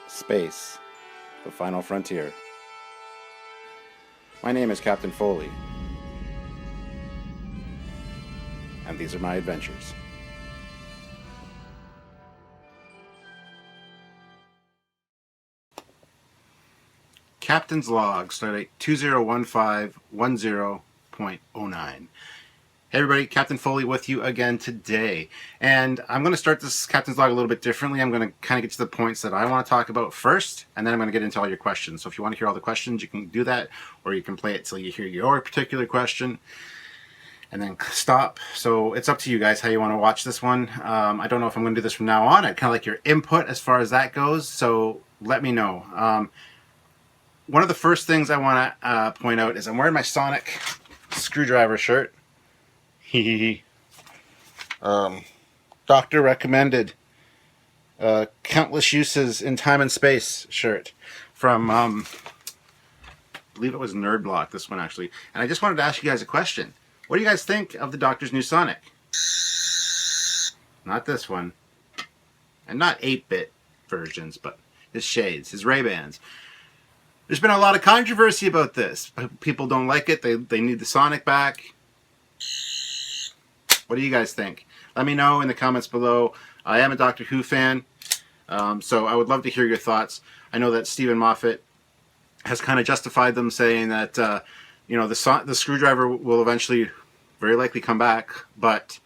Space, the final frontier. My name is Captain Foley, and these are my adventures. Captain's Log, Stardate 201510.09. Hey everybody, Captain Foley with you again today. And I'm going to start this Captain's Log a little bit differently. I'm going to kind of get to the points that I want to talk about first, and then I'm going to get into all your questions. So if you want to hear all the questions, you can do that, or you can play it till you hear your particular question, and then stop. So it's up to you guys how you want to watch this one. I don't know if I'm going to do this from now on. I'd kind of like your input as far as that goes, so let me know. One of the first things I want to point out is I'm wearing my Sonic screwdriver shirt. Doctor recommended countless uses in time and space shirt from I believe it was Nerd Block, this one actually. And I just wanted to ask you guys a question. What do you guys think of the Doctor's new Sonic? Not this one, and not 8-bit versions, but his shades, his Ray-Bans. There's been a lot of controversy about this. People don't like it. They need the Sonic back. What do you guys think? Let me know in the comments below. I am a Doctor Who fan, so I would love to hear your thoughts. I know that Stephen Moffat has kind of justified them, saying that the screwdriver will eventually very likely come back. But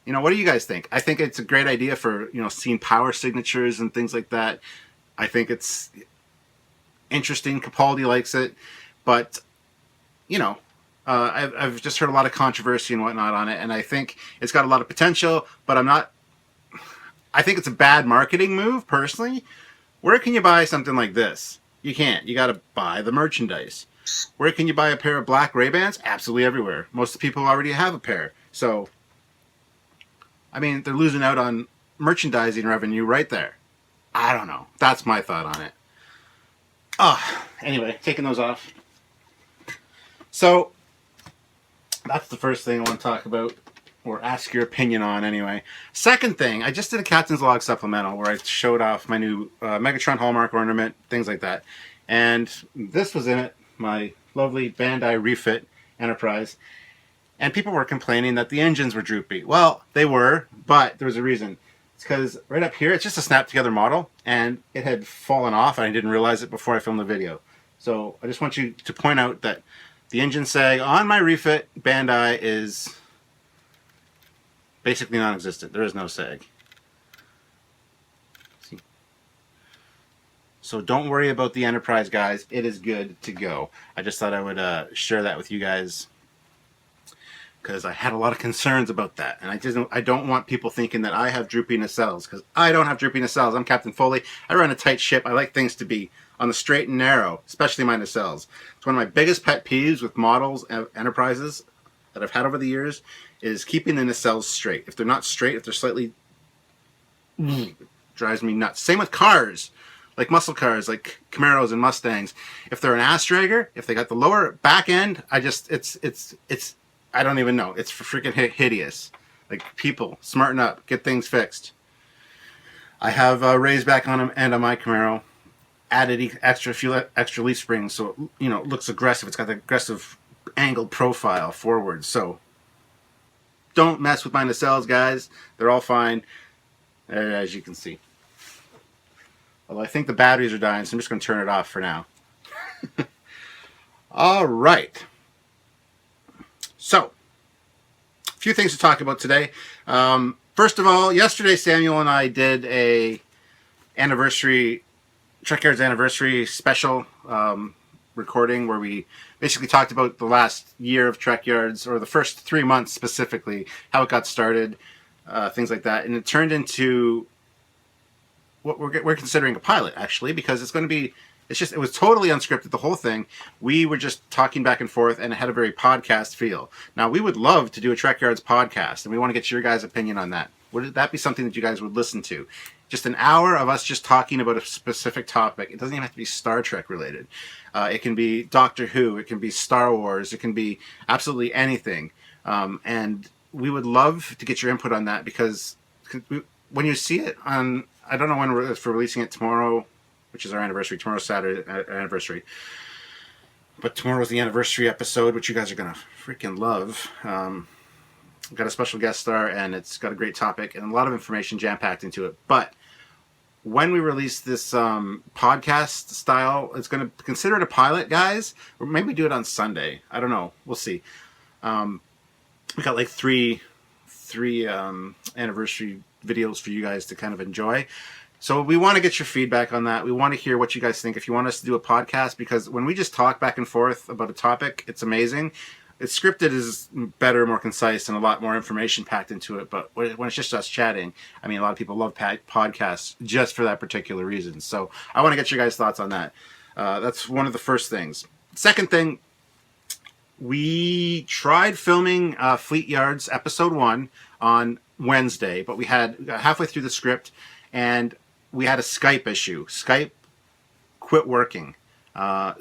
what do you guys think? I think it's a great idea for seeing power signatures and things like that. I think it's interesting. Capaldi likes it, but I've just heard a lot of controversy and whatnot on it, and I think it's got a lot of potential, but I think it's a bad marketing move, personally. Where can you buy something like this? You can't. You got to buy the merchandise. Where can you buy a pair of black Ray-Bans? Absolutely everywhere. Most people already have a pair. So, I mean, they're losing out on merchandising revenue right there. I don't know. That's my thought on it. Anyway, taking those off. So, that's the first thing I want to talk about, or ask your opinion on anyway. Second thing, I just did a Captain's Log supplemental where I showed off my new Megatron Hallmark ornament, things like that. And this was in it, my lovely Bandai Refit Enterprise. And people were complaining that the engines were droopy. Well, they were, but there was a reason. It's because right up here, it's just a snap-together model, and it had fallen off, and I didn't realize it before I filmed the video. So I just want you to point out that the engine sag on my refit Bandai is basically non-existent. There is no sag. See? So don't worry about the Enterprise, guys. It is good to go. I just thought I would share that with you guys, because I had a lot of concerns about that, and I don't want people thinking that I have droopy nacelles, because I don't have droopy nacelles. I'm Captain Foley. I run a tight ship. I like things to be on the straight and narrow, especially my nacelles. It's one of my biggest pet peeves with models and Enterprises that I've had over the years is keeping the nacelles straight. If they're not straight, if they're slightly, it drives me nuts. Same with cars, like muscle cars, like Camaros and Mustangs. If they're an ass dragger, if they got the lower back end, I don't even know. It's freaking hideous. Like, people, smarten up, get things fixed. I have raised back on them and on my Camaro. Added extra leaf springs, so it looks aggressive. It's got the aggressive angled profile forward. So don't mess with my nacelles, guys. They're all fine, as you can see. Although I think the batteries are dying, so I'm just going to turn it off for now. All right. So, a few things to talk about today. First of all, yesterday Samuel and I did a Trekyards anniversary special recording where we basically talked about the last year of Trekyards, or the first 3 months specifically, how it got started, things like that. And it turned into what we're considering a pilot, actually, because it's going to be, it was totally unscripted, the whole thing. We were just talking back and forth, and it had a very podcast feel. Now, we would love to do a Trekyards podcast, and we want to get your guys' opinion on that. Would that be something that you guys would listen to? Just an hour of us just talking about a specific topic. It doesn't even have to be Star Trek related. It can be Doctor Who. It can be Star Wars. It can be absolutely anything. And we would love to get your input on that, because when you see it on, I don't know when we're releasing it tomorrow, which is our anniversary. Tomorrow's Saturday anniversary. But tomorrow's the anniversary episode, which you guys are going to freaking love. Got a special guest star, and it's got a great topic and a lot of information jam-packed into it. But when we release this podcast style, it's going to consider it a pilot, guys. Or maybe do it on Sunday. I don't know. We'll see. We got like three anniversary videos for you guys to kind of enjoy. So we want to get your feedback on that. We want to hear what you guys think. If you want us to do a podcast, because when we just talk back and forth about a topic, it's amazing. It's scripted is better, more concise, and a lot more information packed into it. But when it's just us chatting, I mean, a lot of people love podcasts just for that particular reason. So I want to get your guys' thoughts on that. That's one of the first things. Second thing, we tried filming Trekyards episode 1 on Wednesday, but we got halfway through the script, and we had a Skype issue. Skype quit working.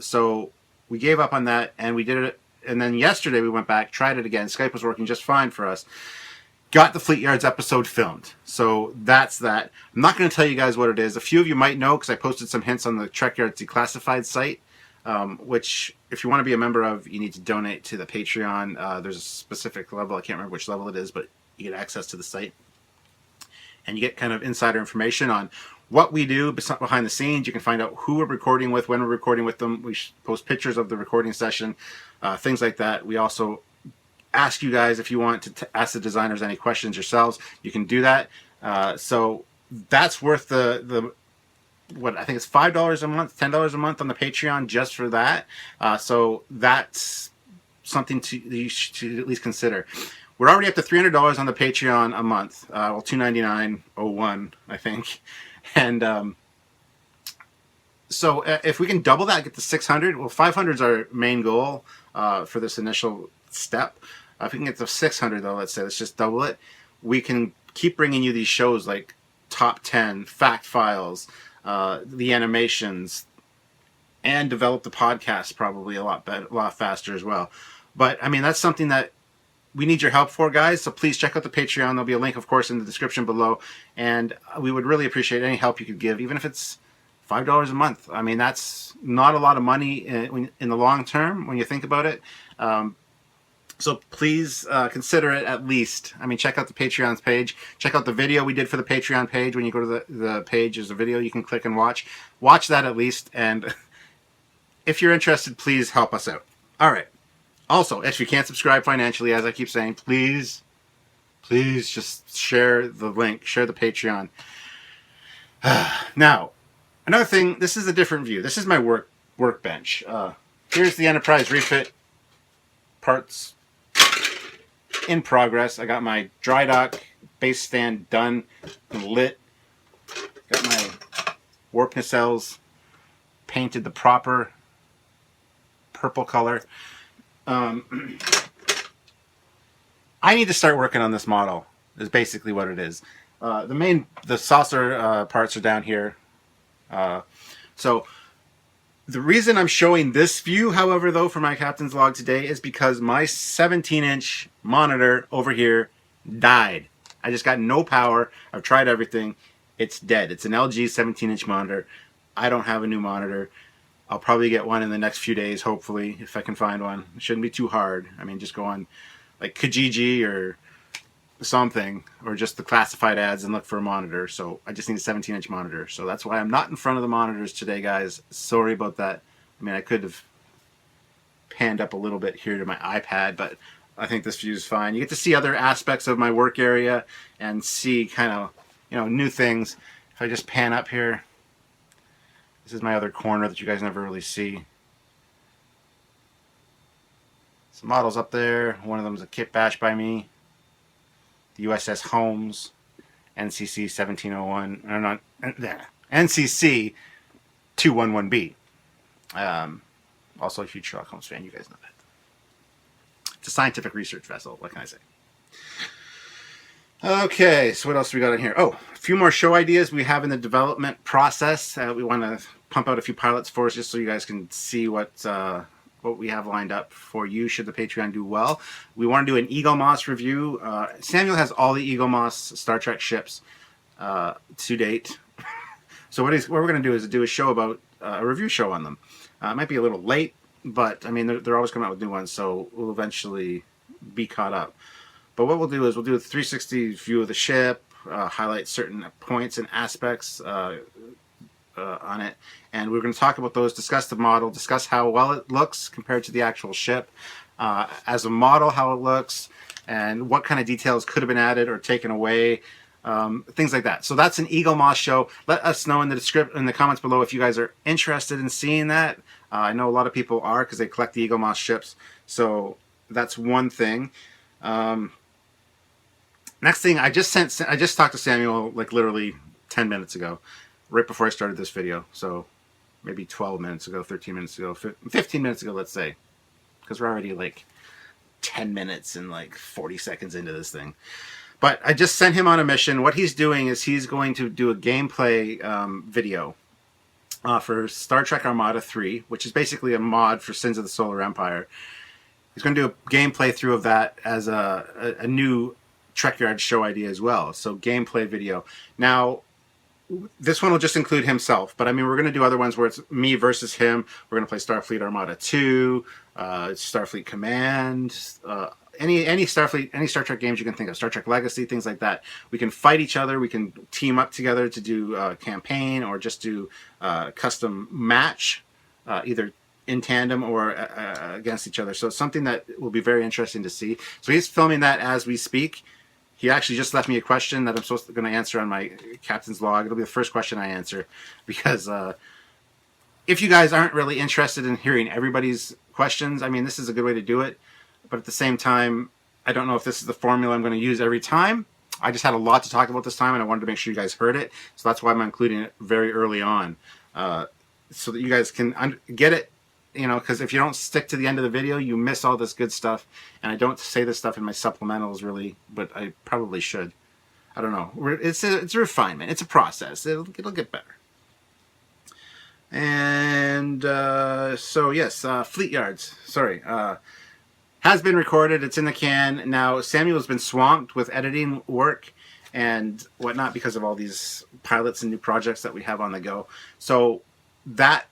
So we gave up on that, and we did it. And then yesterday we went back, tried it again. Skype was working just fine for us. Got the Trekyards episode filmed. So that's that. I'm not going to tell you guys what it is. A few of you might know because I posted some hints on the Trekyards Declassified site, which if you want to be a member of, you need to donate to the Patreon. There's a specific level. I can't remember which level it is, but you get access to the site. And you get kind of insider information on what we do behind the scenes. You can find out who we're recording with, when we're recording with them. We post pictures of the recording session, things like that. We also ask you guys if you want to ask the designers any questions yourselves. You can do that. So that's worth the what I think it's $5 a month, $10 a month on the Patreon just for that. So that's something you should at least consider. We're already up to $300 on the Patreon a month. Well, $299.01, I think. And so if we can double that, get to 600. Well, 500 is our main goal for this initial step. If we can get to 600, though, let's just double it. We can keep bringing you these shows like Top 10, Fact Files, the animations, and develop the podcast probably a lot faster as well. But I mean, that's something that we need your help for, guys. So please check out the Patreon. There'll be a link, of course, in the description below. And we would really appreciate any help you could give, even if it's $5 a month. I mean, that's not a lot of money in the long term when you think about it. So please consider it at least. I mean, check out the Patreon's page. Check out the video we did for the Patreon page. When you go to the page, there's a video you can click and watch. Watch that at least. And if you're interested, please help us out. All right. Also, if you can't subscribe financially, as I keep saying, please just share the link, share the Patreon. Now, another thing, this is a different view. This is my workbench. Here's the Enterprise refit parts in progress. I got my dry dock base stand done and lit. Got my warp nacelles painted the proper purple color. I need to start working on this model, is basically what it is. The saucer parts are down here. So the reason I'm showing this view, however, though, for my captain's log today is because my 17-inch monitor over here died. I just got no power. I've tried everything. It's dead. It's an LG 17-inch monitor. I don't have a new monitor. I'll probably get one in the next few days, hopefully, if I can find one. It shouldn't be too hard. I mean, just go on like Kijiji or something, or just the classified ads and look for a monitor. So I just need a 17-inch monitor. So that's why I'm not in front of the monitors today, guys. Sorry about that. I mean, I could have panned up a little bit here to my iPad, but I think this view is fine. You get to see other aspects of my work area and see kind of, new things. If I just pan up here, this is my other corner that you guys never really see. Some models up there. One of them is a kit bash by me. The USS Holmes, NCC 1701, or not, NCC 211B. Also a huge Sherlock Holmes fan, you guys know that. It's a scientific research vessel, what can I say? Okay, so what else do we got in here? Oh, a few more show ideas we have in the development process. We want to pump out a few pilots for us just so you guys can see what we have lined up for you should the Patreon do well. We want to do an Eagle Moss review. Samuel has all the Eagle Moss Star Trek ships to date. So what we're going to do is do a show about a review show on them. It might be a little late, but I mean they're always coming out with new ones, so we'll eventually be caught up. But what we'll do is we'll do a 360 view of the ship, highlight certain points and aspects on it, and we're going to talk about those, discuss the model, discuss how well it looks compared to the actual ship, as a model, how it looks, and what kind of details could have been added or taken away, things like that. So that's an Eagle Moss show. Let us know in the comments below if you guys are interested in seeing that. I know a lot of people are because they collect the Eagle Moss ships. So that's one thing. Next thing, I just talked to Samuel like literally 10 minutes ago, right before I started this video. So maybe 12 minutes ago, 13 minutes ago, 15 minutes ago, let's say, because we're already like 10 minutes and like 40 seconds into this thing. But I just sent him on a mission. What he's doing is he's going to do a gameplay video for Star Trek Armada 3, which is basically a mod for Sins of the Solar Empire. He's going to do a gameplay through of that as a new Trekyards show idea as well. So gameplay video. Now, this one will just include himself, but I mean, we're going to do other ones where it's me versus him. We're going to play Starfleet Armada 2, Starfleet Command, any Star Trek games you can think of, Star Trek Legacy, things like that. We can fight each other. We can team up together to do campaign or just do custom match, either in tandem or against each other. So it's something that will be very interesting to see. So he's filming that as we speak. He actually just left me a question that I'm going to answer on my captain's log. It'll be the first question I answer, because if you guys aren't really interested in hearing everybody's questions, I mean, this is a good way to do it. But at the same time, I don't know if this is the formula I'm going to use every time. I just had a lot to talk about this time, and I wanted to make sure you guys heard it. So that's why I'm including it very early on, so that you guys can get it. You know, because if you don't stick to the end of the video, you miss all this good stuff. And I don't say this stuff in my supplementals, really, but I probably should. I don't know. It's a refinement. It's a process. It'll get better. And so, yes, Fleet Yards. Sorry. Has been recorded. It's in the can. Now, Samuel's been swamped with editing work and whatnot because of all these pilots and new projects that we have on the go. So that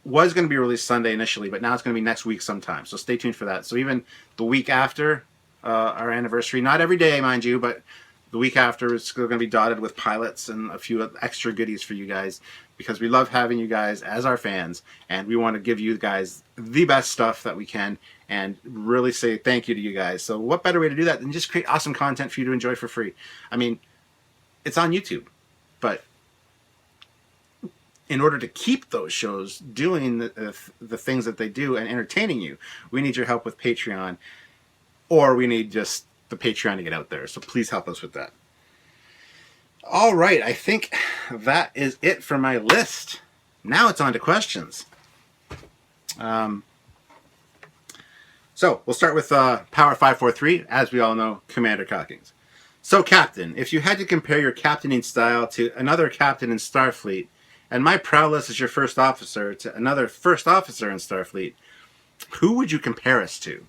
was going to be released Sunday initially, but now it's going to be next week sometime. So stay tuned for that. So even the week after our anniversary, not every day, mind you, but the week after is going to be dotted with pilots and a few extra goodies for you guys, because we love having you guys as our fans, and we want to give you guys the best stuff that we can and really say thank you to you guys. So what better way to do that than just create awesome content for you to enjoy for free? I mean, it's on YouTube, but in order to keep those shows doing the things that they do and entertaining you, we need your help with Patreon, or we need just the Patreon to get out there. So please help us with that. All right, I think that is it for my list. Now it's on to questions. So we'll start with Power 543, as we all know, Commander Cockings. So, Captain, if you had to compare your captaining style to another captain in Starfleet, and my prowess as your first officer to another first officer in Starfleet, who would you compare us to?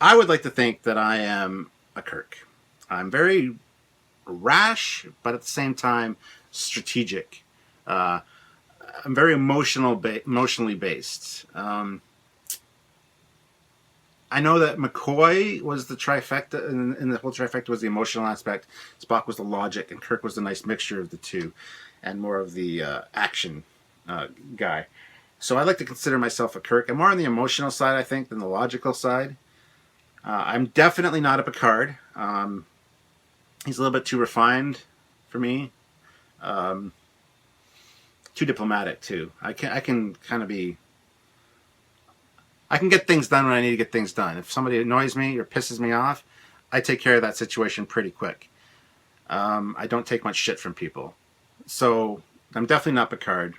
I would like to think that I am a Kirk. I'm very rash, but at the same time strategic. I'm very emotionally based. I know that McCoy was the trifecta, and the whole trifecta was the emotional aspect. Spock was the logic, and Kirk was the nice mixture of the two, and more of the action guy. So I like to consider myself a Kirk. I'm more on the emotional side, I think, than the logical side. I'm definitely not a Picard. He's a little bit too refined for me. Too diplomatic, too. I can kind of be... I can get things done when I need to get things done. If somebody annoys me or pisses me off, I take care of that situation pretty quick. I don't take much shit from people. So I'm definitely not Picard.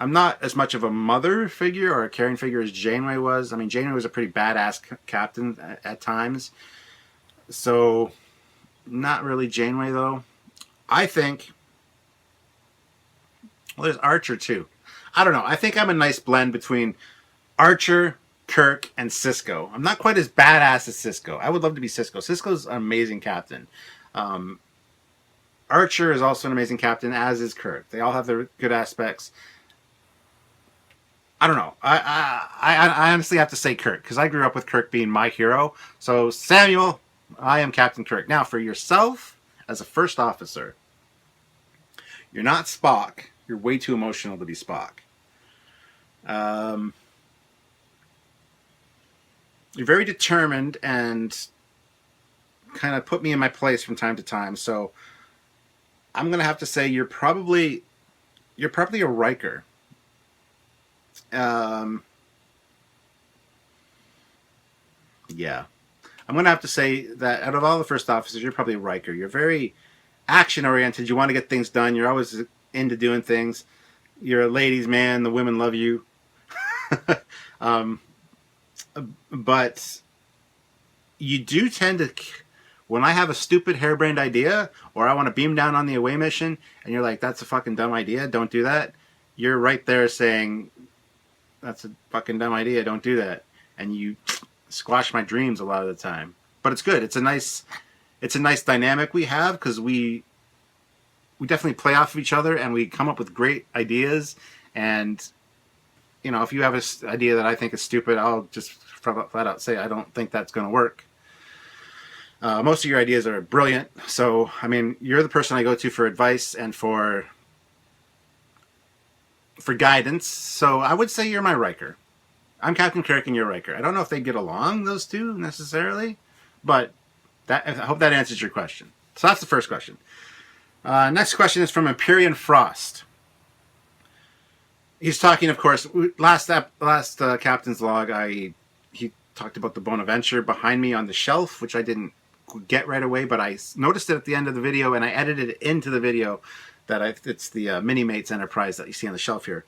I'm not as much of a mother figure or a caring figure as Janeway was. I mean, Janeway was a pretty badass captain at times. So not really Janeway, though. I think... Well, there's Archer, too. I don't know. I think I'm a nice blend between Archer, Kirk, and Sisko. I'm not quite as badass as Sisko. I would love to be Sisko. Sisko's an amazing captain. Archer is also an amazing captain, as is Kirk. They all have their good aspects. I don't know. I honestly have to say Kirk, because I grew up with Kirk being my hero. So, Samuel, I am Captain Kirk. Now, for yourself, as a first officer, you're not Spock. You're way too emotional to be Spock. You're very determined and kind of put me in my place from time to time. So, I'm going to have to say you're probably a Riker. Yeah. I'm going to have to say that out of all the first officers, you're probably a Riker. You're very action-oriented. You want to get things done. You're always into doing things. You're a ladies' man. The women love you. But you do tend to... When I have a stupid harebrained idea, or I want to beam down on the away mission, and you're like, that's a fucking dumb idea, don't do that. You're right there saying, that's a fucking dumb idea, don't do that. And you squash my dreams a lot of the time. But it's good. It's a nice dynamic we have, because we definitely play off of each other, and we come up with great ideas. And, you know, if you have an idea that I think is stupid, I'll just flat out say, I don't think that's going to work. Most of your ideas are brilliant. So, I mean, you're the person I go to for advice and for guidance. So I would say you're my Riker. I'm Captain Kirk and you're Riker. I don't know if they get along, those two, necessarily. But I hope that answers your question. So that's the first question. Next question is from Empyrean Frost. He's talking, of course, last Captain's Log, he talked about the Bonaventure behind me on the shelf, which I didn't get right away, but I noticed it at the end of the video, and I edited it into the video that it's the Mini-Mates Enterprise that you see on the shelf here.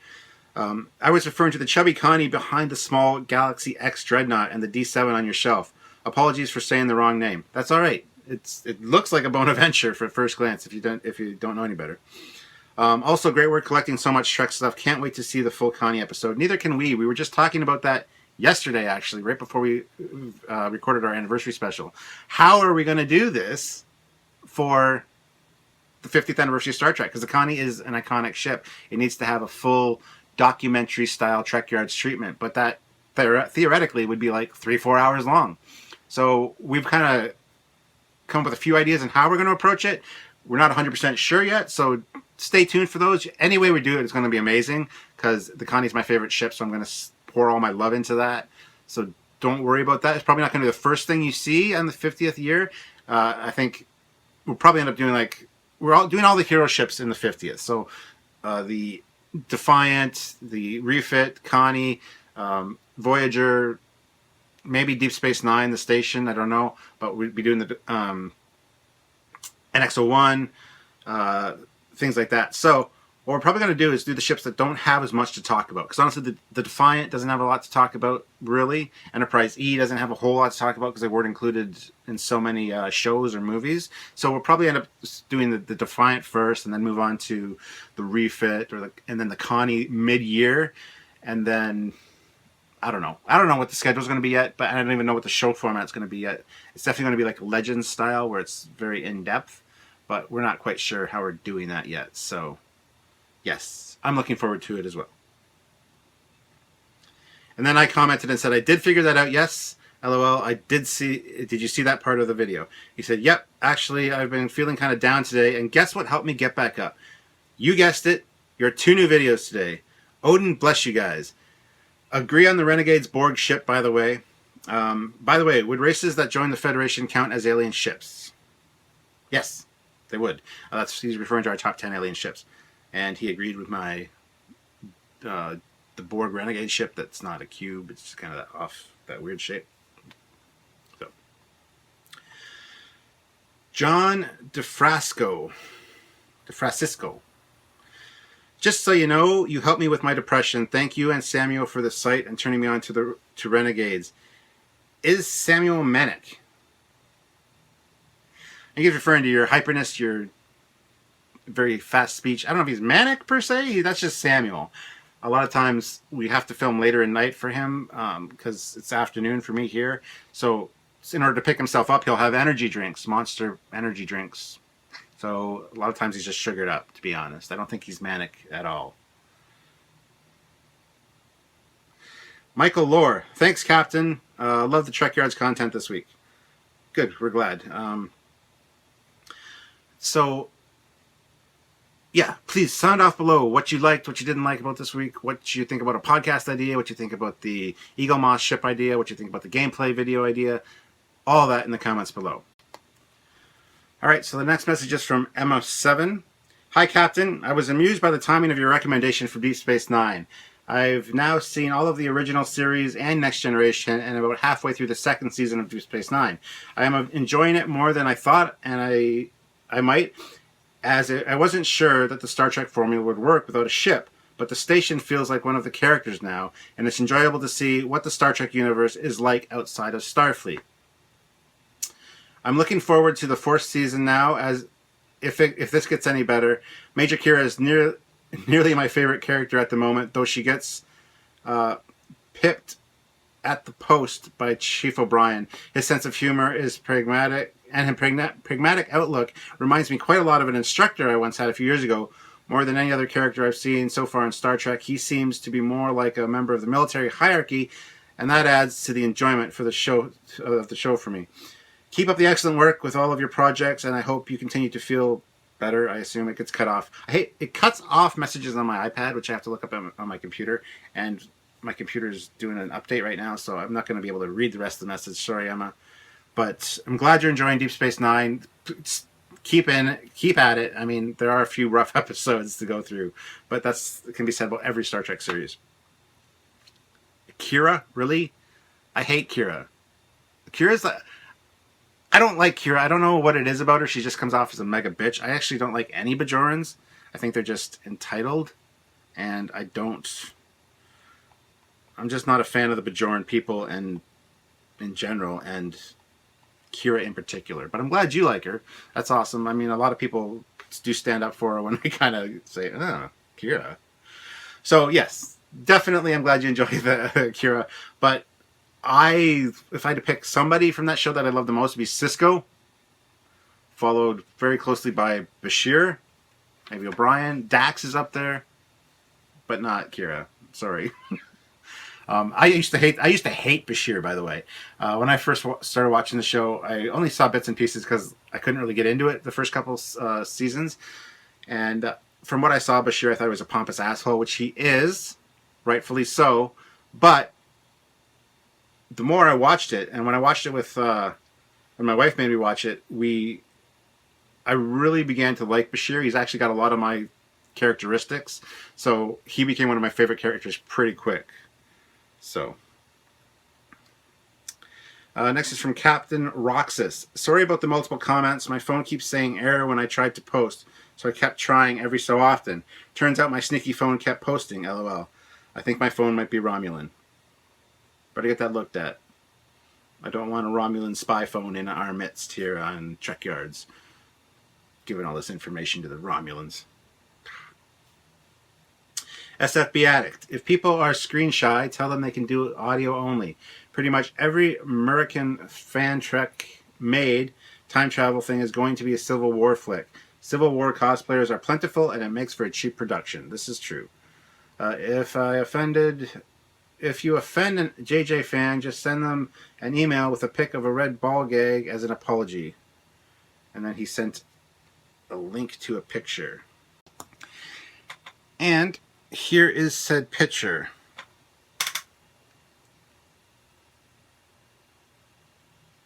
I was referring to the chubby Connie behind the small Galaxy X Dreadnought and the D7 on your shelf. Apologies for saying the wrong name. That's all right. It looks like a Bonaventure for first glance if you don't know any better. Also, great work collecting so much Trek stuff. Can't wait to see the full Connie episode. Neither can we. We were just talking about that yesterday, actually, right before we recorded our anniversary special. How are we going to do this for the 50th anniversary of Star Trek? Because the Connie is an iconic ship. It needs to have a full documentary-style Trekyards treatment, but that theoretically would be like 3-4 hours long. So we've kind of come up with a few ideas on how we're going to approach it. We're not 100% sure yet, so stay tuned for those. Any way we do it, it's going to be amazing, because the Connie's my favorite ship, so I'm going to pour all my love into that. So don't worry about that. It's probably not going to be the first thing you see on the 50th year. I think we'll probably end up doing we're doing all the hero ships in the 50th. So the Defiant, the Refit, Connie, Voyager, maybe Deep Space Nine, the station, I don't know. But we'd be doing the NX-01, things like that. So what we're probably going to do is do the ships that don't have as much to talk about. Because honestly, the Defiant doesn't have a lot to talk about, really. Enterprise E doesn't have a whole lot to talk about because they weren't included in so many shows or movies. So we'll probably end up doing the Defiant first, and then move on to the Refit, and then the Connie mid-year. And then, I don't know. I don't know what the schedule's going to be yet, but I don't even know what the show format's going to be yet. It's definitely going to be like Legends style, where it's very in-depth. But we're not quite sure how we're doing that yet. So yes, I'm looking forward to it as well. And then I commented and said, I did figure that out. Yes, LOL, I did see. Did you see that part of the video? He said, yep, actually, I've been feeling kind of down today. And guess what helped me get back up? You guessed it. Your 2 new videos today. Odin, bless you guys. Agree on the Renegades Borg ship, by the way. By the way, would races that join the Federation count as alien ships? Yes, they would. He's referring to our top 10 alien ships. And he agreed with my the Borg Renegade ship that's not a cube. It's just kind of that weird shape. So, John DeFrasco. Just so you know, you helped me with my depression. Thank you and Samuel for the site and turning me on to Renegades. Is Samuel manic? I think he's referring to your hyperness, your very fast speech. I don't know if he's manic per se. That's just Samuel. A lot of times we have to film later at night for him because it's afternoon for me here. So in order to pick himself up, he'll have energy drinks, Monster energy drinks. So a lot of times he's just sugared up, to be honest. I don't think he's manic at all. Michael Lohr, thanks, Captain. Love the Trekyards content this week. Good, we're glad. So, yeah, please sound off below what you liked, what you didn't like about this week, what you think about a podcast idea, what you think about the Eagle Moss ship idea, what you think about the gameplay video idea, all that in the comments below. All right, so the next message is from Emma7. Hi, Captain. I was amused by the timing of your recommendation for Deep Space Nine. I've now seen all of the original series and Next Generation, and about halfway through the second season of Deep Space Nine. I am enjoying it more than I thought, and I might, as I wasn't sure that the Star Trek formula would work without a ship, but the station feels like one of the characters now, and it's enjoyable to see what the Star Trek universe is like outside of Starfleet. I'm looking forward to the fourth season now, as if this gets any better. Major Kira is nearly my favorite character at the moment, though she gets pipped at the post by Chief O'Brien. His sense of humor is pragmatic, and his pragmatic outlook reminds me quite a lot of an instructor I once had a few years ago. More than any other character I've seen so far in Star Trek, he seems to be more like a member of the military hierarchy, and that adds to the enjoyment for the show for me. Keep up the excellent work with all of your projects, and I hope you continue to feel better. I assume it gets cut off. It cuts off messages on my iPad, which I have to look up on my computer, and my computer's doing an update right now, so I'm not going to be able to read the rest of the message. Sorry, Emma. But I'm glad you're enjoying Deep Space Nine. Keep at it. I mean, there are a few rough episodes to go through, but it can be said about every Star Trek series. Kira? Really? I hate Kira. Kira's like... I don't like Kira. I don't know what it is about her. She just comes off as a mega bitch. I actually don't like any Bajorans. I think they're just entitled. And I'm just not a fan of the Bajoran people and in general, and Kira in particular. But I'm glad you like her. That's awesome. I mean, a lot of people do stand up for her when I kind of say, oh, Kira. So, yes, definitely I'm glad you enjoy the Kira. But if I had to pick somebody from that show that I love the most, it'd be Sisko, followed very closely by Bashir, maybe O'Brien. Dax is up there, but not Kira. Sorry. I used to hate Bashir, by the way. When I first started watching the show, I only saw bits and pieces because I couldn't really get into it the first couple seasons. And from what I saw, Bashir, I thought he was a pompous asshole, which he is, rightfully so. But the more I watched it, and when I watched it with, when my wife made me watch it, I really began to like Bashir. He's actually got a lot of my characteristics, so he became one of my favorite characters pretty quick. So, next is from Captain Roxas. Sorry about the multiple comments. My phone keeps saying error when I tried to post, so I kept trying every so often. Turns out my sneaky phone kept posting, lol. I think my phone might be Romulan. Better get that looked at. I don't want a Romulan spy phone in our midst here on Trekyards, giving all this information to the Romulans. SFB Addict. If people are screen shy, tell them they can do audio only. Pretty much every American fan Trek made time travel thing is going to be a Civil War flick. Civil War cosplayers are plentiful, and it makes for a cheap production. This is true. If you offend a JJ fan, just send them an email with a pic of a red ball gag as an apology. And then he sent a link to a picture. And here is said picture.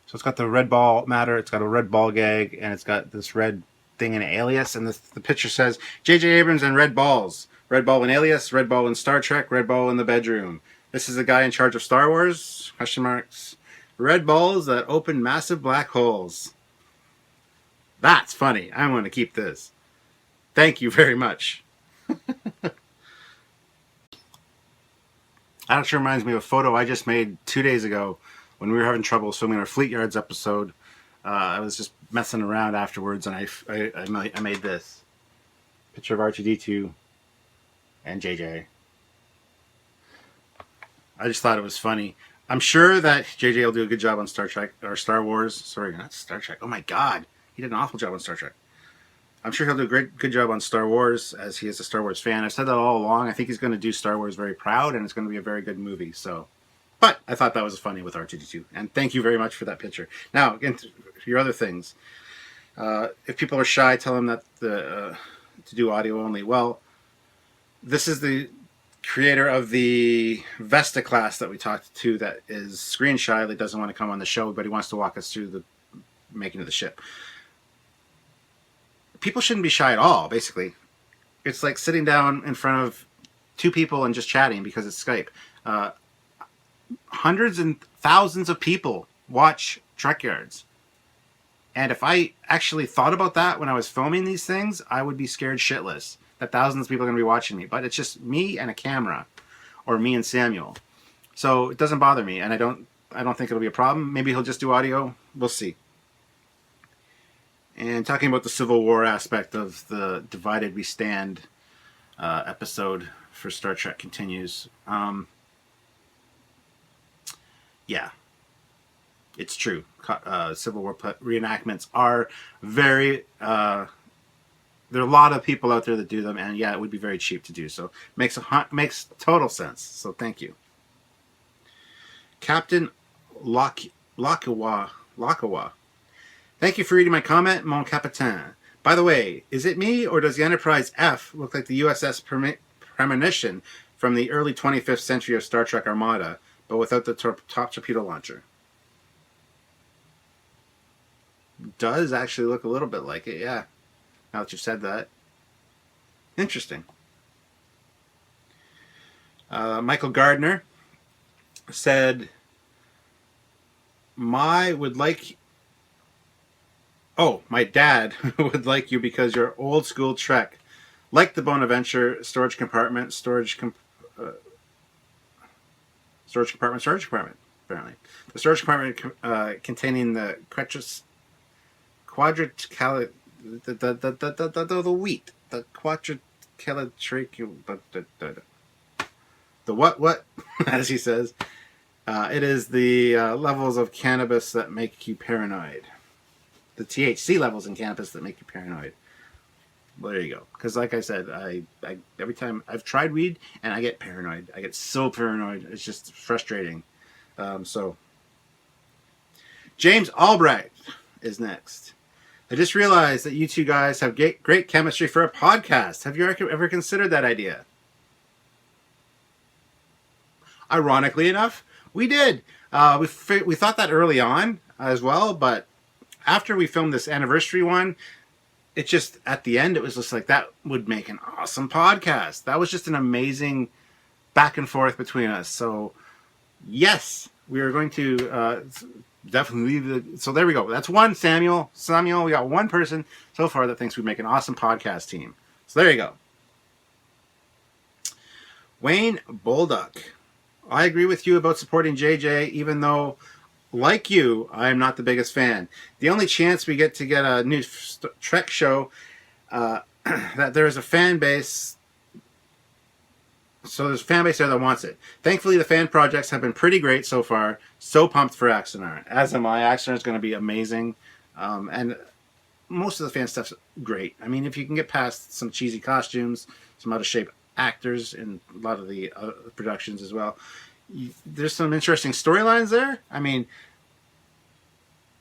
So it's got the red ball matter, it's got a red ball gag, and it's got this red thing in Alias, and the picture says, J.J. Abrams and red balls. Red ball in Alias, red ball in Star Trek, red ball in the bedroom. This is the guy in charge of Star Wars? Question marks. Red balls that open massive black holes. That's funny. I'm going to keep this. Thank you very much. That actually reminds me of a photo I just made 2 days ago when we were having trouble filming our Fleet Yards episode. I was just messing around afterwards, and I made this picture of R2-D2 and JJ. I just thought it was funny. I'm sure that JJ will do a good job on Star Trek or Star Wars. Sorry, not Star Trek. Oh my God, he did an awful job on Star Trek. I'm sure he'll do a good job on Star Wars, as he is a Star Wars fan. I've said that all along. I think he's going to do Star Wars very proud, and it's going to be a very good movie. So, but I thought that was funny with R2D2, and thank you very much for that picture. Now, again, to your other things. If people are shy, tell them that to do audio only. Well, this is the creator of the Vesta class that we talked to that is screen shy, that doesn't want to come on the show, but he wants to walk us through the making of the ship. People shouldn't be shy at all, basically. It's like sitting down in front of two people and just chatting because it's Skype. Hundreds and thousands of people watch Trekyards. And if I actually thought about that when I was filming these things, I would be scared shitless that thousands of people are going to be watching me. But it's just me and a camera, or me and Samuel. So it doesn't bother me, and I don't think it'll be a problem. Maybe he'll just do audio. We'll see. And talking about the Civil War aspect of the Divided We Stand episode for Star Trek continues. Yeah. It's true. Civil War reenactments are very... there are a lot of people out there that do them, and yeah, it would be very cheap to do. So makes total sense. So thank you. Captain Lakawa. Thank you for reading my comment, mon capitaine. By the way, is it me, or does the Enterprise F look like the USS Premonition from the early 25th century of Star Trek Armada, but without the top torpedo launcher? Does actually look a little bit like it, yeah. Now that you've said that. Interesting. Michael Gardner said, my dad would like you because you're old school Trek. Like the Bonaventure storage compartment, apparently. The storage compartment containing the the wheat, the the what, as he says. It is the levels of cannabis that make you paranoid. The THC levels in cannabis that make you paranoid. Well, there you go. Because like I said, I every time I've tried weed and I get paranoid. I get so paranoid. It's just frustrating. So James Albright is next. I just realized that you two guys have great chemistry for a podcast. Have you ever considered that idea? Ironically enough, we did. We thought that early on as well, but after we filmed this anniversary one, it just, at the end, it was just like, that would make an awesome podcast. That was just an amazing back and forth between us. So, yes, we are going to definitely leave so there we go. That's one, Samuel. We got one person so far that thinks we'd make an awesome podcast team. So there you go. Wayne Bolduck. I agree with you about supporting JJ, even though, like you, I am not the biggest fan. The only chance we get a new Trek show, that there is a fan base, so there's a fan base there that wants it. Thankfully, the fan projects have been pretty great so far. So pumped for Axanar. As am I. Axanar is going to be amazing. And most of the fan stuff's great. I mean, if you can get past some cheesy costumes, some out-of-shape actors in a lot of the productions as well, there's some interesting storylines there. I mean,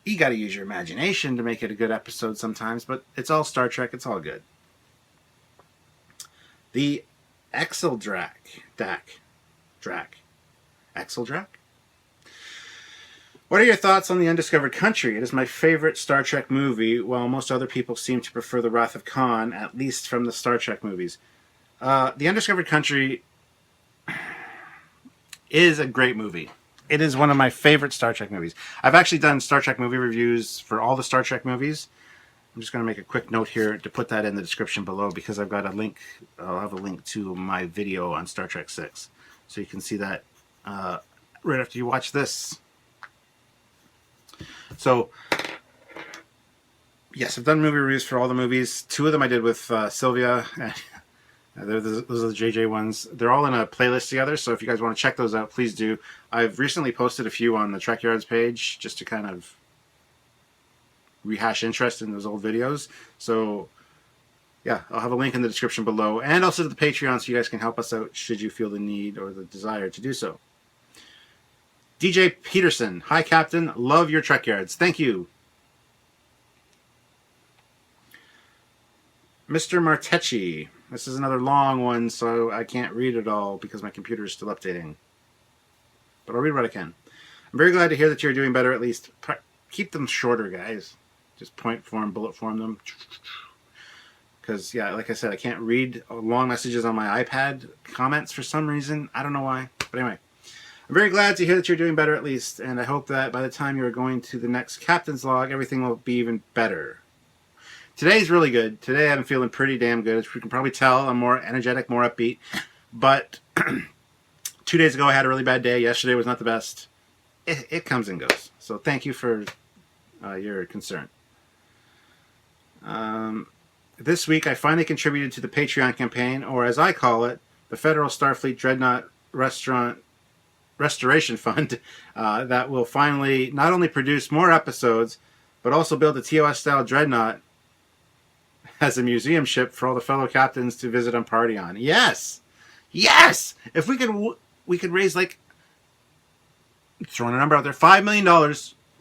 you got to use your imagination to make it a good episode sometimes, but it's all Star Trek. It's all good. The Exeldrak. What are your thoughts on The Undiscovered Country? It is my favorite Star Trek movie, while most other people seem to prefer The Wrath of Khan, at least from the Star Trek movies. The Undiscovered Country is a great movie. It is one of my favorite Star Trek movies. I've actually done Star Trek movie reviews for all the Star Trek movies. I'm just going to make a quick note here to put that in the description below, because I've got a link. I'll have a link to my video on Star Trek 6. So you can see that right after you watch this. So, yes, I've done movie reviews for all the movies. 2 of them I did with Sylvia. Those are the JJ ones. They're all in a playlist together, so if you guys want to check those out, please do. I've recently posted a few on the Trekyards page just to kind of rehash interest in those old videos. So yeah, I'll have a link in the description below, and also to the Patreon, so you guys can help us out should you feel the need or the desire to do so. DJ Peterson, hi Captain, love your Trekyards. Thank you. Mr. Martecci, this is another long one, so I can't read it all because my computer is still updating. But I'll read what I can. I'm very glad to hear that you're doing better, at least. Keep them shorter, guys. Just point form, bullet form them. Because, yeah, like I said, I can't read long messages on my iPad comments for some reason. I don't know why. But anyway, I'm very glad to hear that you're doing better, at least. And I hope that by the time you're going to the next Captain's Log, everything will be even better. Today's really good. Today I'm feeling pretty damn good. As you can probably tell, I'm more energetic, more upbeat. But 2 days ago I had a really bad day. Yesterday was not the best. It comes and goes. So thank you for your concern. This week I finally contributed to the Patreon campaign, or as I call it, the Federal Starfleet Dreadnought Restoration Fund, that will finally not only produce more episodes, but also build a TOS-style Dreadnought as a museum ship for all the fellow captains to visit and party on. Yes! Yes! If we could raise, like, throwing a number out there, $5 million,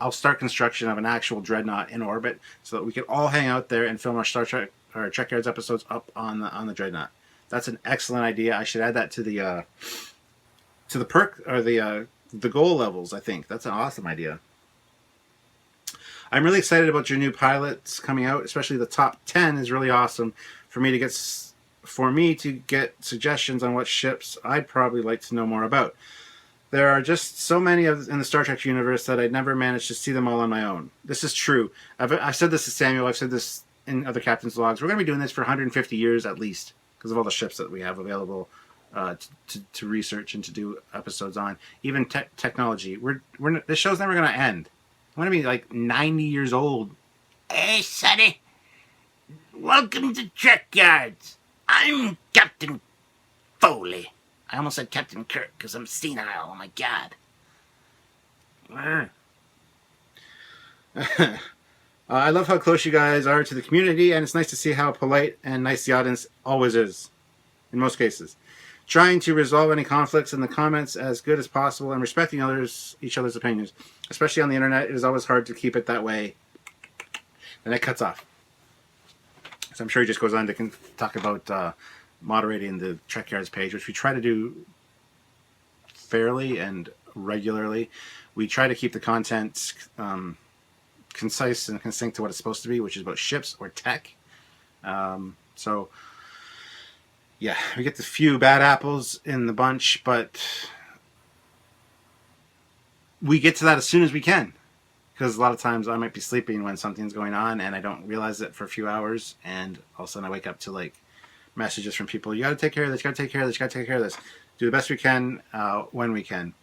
I'll start construction of an actual Dreadnought in orbit so that we could all hang out there and film our Star Trek or Trekyards episodes up on the Dreadnought. That's an excellent idea. I should add that to the perk or the goal levels, I think. That's an awesome idea. I'm really excited about your new pilots coming out, especially the top 10 is really awesome for me to get suggestions on what ships I'd probably like to know more about. There are just so many in the Star Trek universe that I'd never managed to see them all on my own. This is true. I've said this to Samuel. I've said this in other Captain's Logs. We're going to be doing this for 150 years at least because of all the ships that we have available to research and to do episodes on. Even technology. This show's never going to end. I'm going to be like 90 years old. Hey, Sonny. Welcome to Trekyards. I'm Captain Foley. I almost said Captain Kirk because I'm senile. Oh, my God. I love how close you guys are to the community, and it's nice to see how polite and nice the audience always is, in most cases. Trying to resolve any conflicts in the comments as good as possible and respecting each other's opinions. Especially on the internet, it is always hard to keep it that way. And it cuts off. So I'm sure he just goes on to talk about moderating the Trekyards page, which we try to do fairly and regularly. We try to keep the content concise and succinct to what it's supposed to be, which is about ships or tech. So, yeah, we get the few bad apples in the bunch, but we get to that as soon as we can. Because a lot of times I might be sleeping when something's going on and I don't realize it for a few hours, and all of a sudden I wake up to like messages from people. You got to take care of this, you got to take care of this, you got to take care of this. Do the best we can when we can.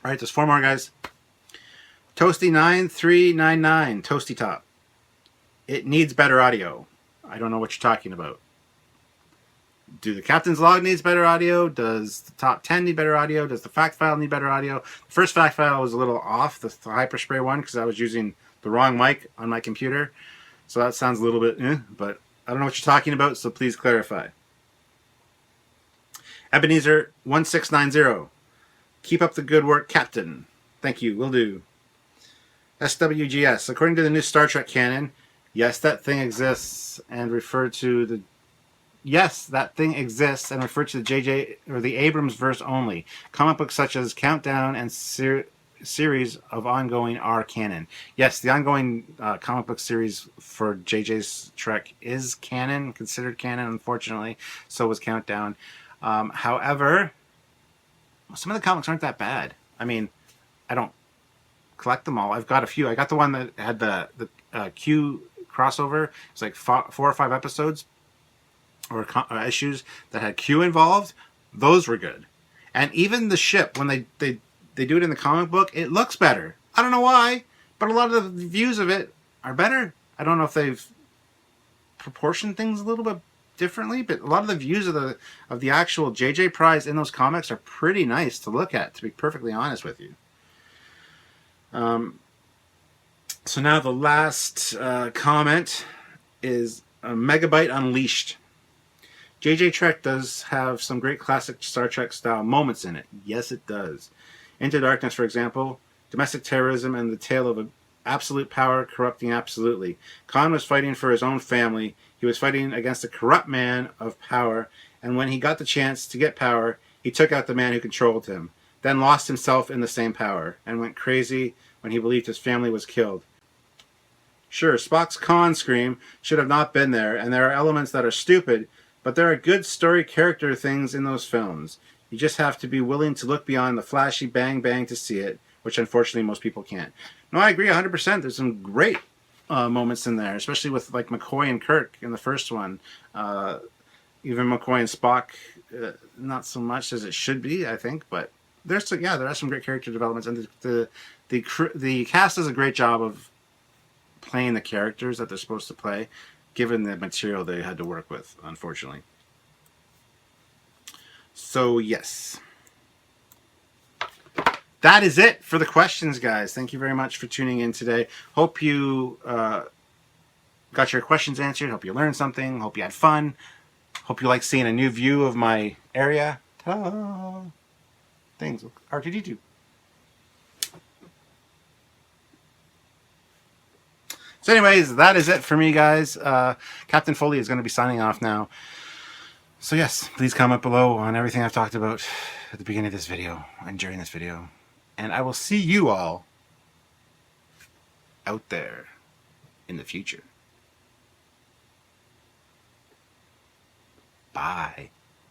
All right, there's 4 more, guys. Toasty9399, Toasty Top. It needs better audio. I don't know what you're talking about. Do the Captain's Log needs better audio? Does the top 10 need better audio? Does the fact file need better audio? The first fact file was a little off, the Hyperspray one, because I was using the wrong mic on my computer. So that sounds a little bit, but I don't know what you're talking about, so please clarify. Ebenezer1690. Keep up the good work, Captain. Thank you, will do. SWGS. According to the new Star Trek canon, yes, that thing exists and referred to the JJ or the Abrams verse only. Comic books such as Countdown and series of ongoing are canon. Yes, the ongoing comic book series for JJ's Trek is canon, considered canon, unfortunately. So was Countdown. However, some of the comics aren't that bad. I mean, I don't collect them all. I've got a few. I got the one that had the Q crossover. It's like 4 or 5 episodes or issues that had Q involved. Those were good. And even the ship, when they do it in the comic book, it looks better. I don't know why, but a lot of the views of it are better. I don't know if they've proportioned things a little bit differently, but a lot of the views of the actual JJ prize in those comics are pretty nice to look at, to be perfectly honest with you. So now the last comment is Megabyte Unleashed. JJ Trek does have some great classic Star Trek style moments in it. Yes, it does. Into Darkness, for example, domestic terrorism and the tale of absolute power corrupting absolutely. Khan was fighting for his own family. He was fighting against a corrupt man of power, and when he got the chance to get power, he took out the man who controlled him, then lost himself in the same power, and went crazy when he believed his family was killed. Sure, Spock's Khan scream should have not been there, and there are elements that are stupid, but there are good story character things in those films. You just have to be willing to look beyond the flashy bang bang to see it, which unfortunately most people can't. No, I agree 100%. There's some great moments in there, especially with like McCoy and Kirk in the first one. Even McCoy and Spock, not so much as it should be, I think, but there are some great character developments, and the cast does a great job of playing the characters that they're supposed to play, given the material they had to work with, unfortunately. So, yes. That is it for the questions, guys. Thank you very much for tuning in today. Hope you got your questions answered. Hope you learned something. Hope you had fun. Hope you like seeing a new view of my area. Ta-da! Things. R2D2. So anyways, that is it for me, guys. Captain Foley is going to be signing off now. So yes, please comment below on everything I've talked about at the beginning of this video and during this video. And I will see you all out there in the future. Bye.